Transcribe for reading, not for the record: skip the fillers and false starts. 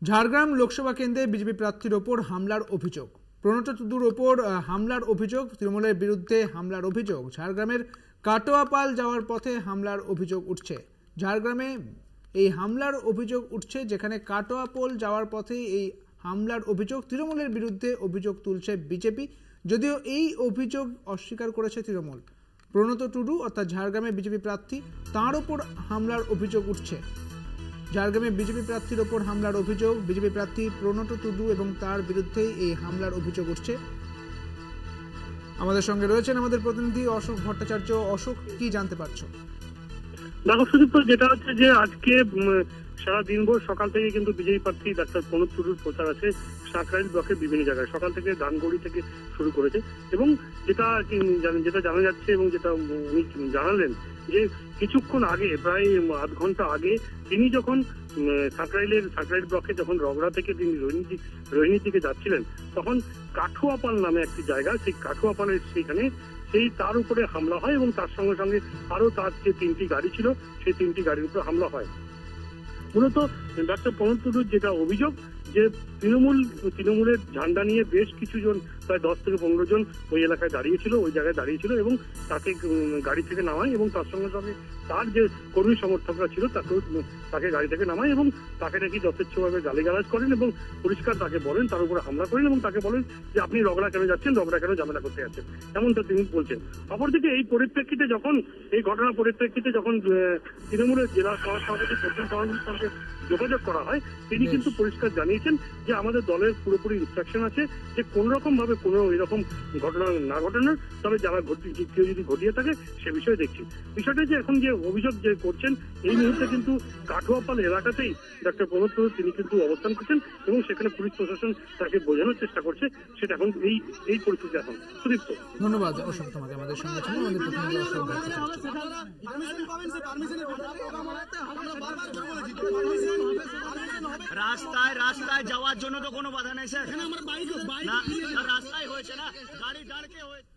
ঝাড়গ্রাম লোকসভা কেন্দ্রে বিজেপি প্রার্থীর ওপর হামলার অভিযোগ। প্রণত টুডুর ওপর হামলার অভিযোগ, তৃণমূলের বিরুদ্ধে হামলার অভিযোগ। ঝাড়গ্রামের কাটোয়াপাল যাওয়ার পথে হামলার অভিযোগ উঠছে। ঝাড়গ্রামে এই হামলার অভিযোগ উঠছে, যেখানে কাটোয়াপাল যাওয়ার পথে এই হামলার অভিযোগ। তৃণমূলের বিরুদ্ধে অভিযোগ তুলছে বিজেপি, যদিও এই অভিযোগ অস্বীকার করেছে তৃণমূল। প্রণত টুডু অর্থাৎ ঝাড়গ্রামে বিজেপি প্রার্থী, তাঁর ওপর হামলার অভিযোগ উঠছে। ঝাড়গ্রামে বিজেপি প্রার্থীর ওপর হামলার অভিযোগ, বিজেপি প্রার্থী প্রণত টুডু এবং তার বিরুদ্ধেই এই হামলার অভিযোগ উঠছে। আমাদের সঙ্গে রয়েছেন আমাদের প্রতিনিধি অশোক ভট্টাচার্য। অশোক, কি জানতে পারছো? দেখো সুদীপ, যেটা হচ্ছে যে আজকে সারা দিনভর সকাল থেকে কিন্তু বিজেপি প্রার্থী ডাক্তার প্রণত টুডুর প্রচার আছে সাঁকরাইল ব্লকের বিভিন্ন জায়গায়। সকাল থেকে দানগড়ি থেকে শুরু করেছে এবং যেটা জানা যাচ্ছে এবং যেটা উনি জানালেন যে কিছুক্ষণ আগে, প্রায় আধ ঘন্টা আগে, তিনি যখন সাঁকরাইল ব্লকে যখন রগড়া থেকে তিনি রোহিণীর দিকে যাচ্ছিলেন, তখন কাঠুয়াপাল নামে একটি জায়গা, সেই কাঠুয়াপালের সেখানে তার উপরে হামলা হয় এবং তার সঙ্গে সঙ্গে আরো তার যে 3টি গাড়ি ছিল সেই 3টি গাড়ির উপরে হামলা হয়। মূলত ডাক্তার প্রণত টুডুর যেটা অভিযোগ যে তৃণমূলের ঝান্ডা নিয়ে বেশ কিছু জন, প্রায় 10 থেকে 15 জন ওই এলাকায় দাঁড়িয়েছিল, ওই জায়গায় দাঁড়িয়েছিল এবং তাকে গাড়ি থেকে নামায় এবং তার সঙ্গে সঙ্গে তার যে কর্মী সমর্থকরা ছিল তাকে গাড়ি থেকে নামায় এবং তাকে নাকি যথেচ্ছভাবে গালিগালাজ করেন এবং পরিষ্কার তাকে বলেন, তার উপরে হামলা করেন এবং তাকে বলেন যে আপনি রগড়া কেন যাচ্ছেন, রগড়া কেন ঝামেলা করতে যাচ্ছেন, এমনটা তিনি বলছেন। অপরদিকে এই ঘটনার পরিপ্রেক্ষিতে যখন তৃণমূলের জেলা সভাপতি প্রদ্যুৎ সরকারের সঙ্গে যোগাযোগ করা হয়, তিনি কিন্তু পরিষ্কার জানিয়েছেন যে আমাদের দলের পুরোপুরি ইনস্ট্রাকশন আছে যে কোন রকম ভাবে কোনো এরকম ঘটনা না ঘটানো, তবে যারা কেউ যদি ঘটিয়ে থাকে সে বিষয়ে দেখছি। বিষয়টা যে এখন যে অভিযোগ যে করছেন, এই মুহূর্তে কিন্তু কাঠুয়াপাল এলাকাতেই ডাক্তার প্রণত টুডু তিনি কিন্তু অবস্থান করছেন এবং সেখানে পুলিশ প্রশাসন তাকে বোঝানোর চেষ্টা করছে। সেটা এখন এই পরিস্থিতি এখন। সুদীপ্ত, ধন্যবাদ অশোক তোমাকে আমাদের সঙ্গে ছিল। আমাদের প্রতিনিধি অশোক ভট্টাচার্য। রাস্তায় যাওয়ার জন্য তো কোনো বাধা নেই স্যার, রাস্তায় হয়েছে না, গাড়ি দাঁড়কে হয়েছে।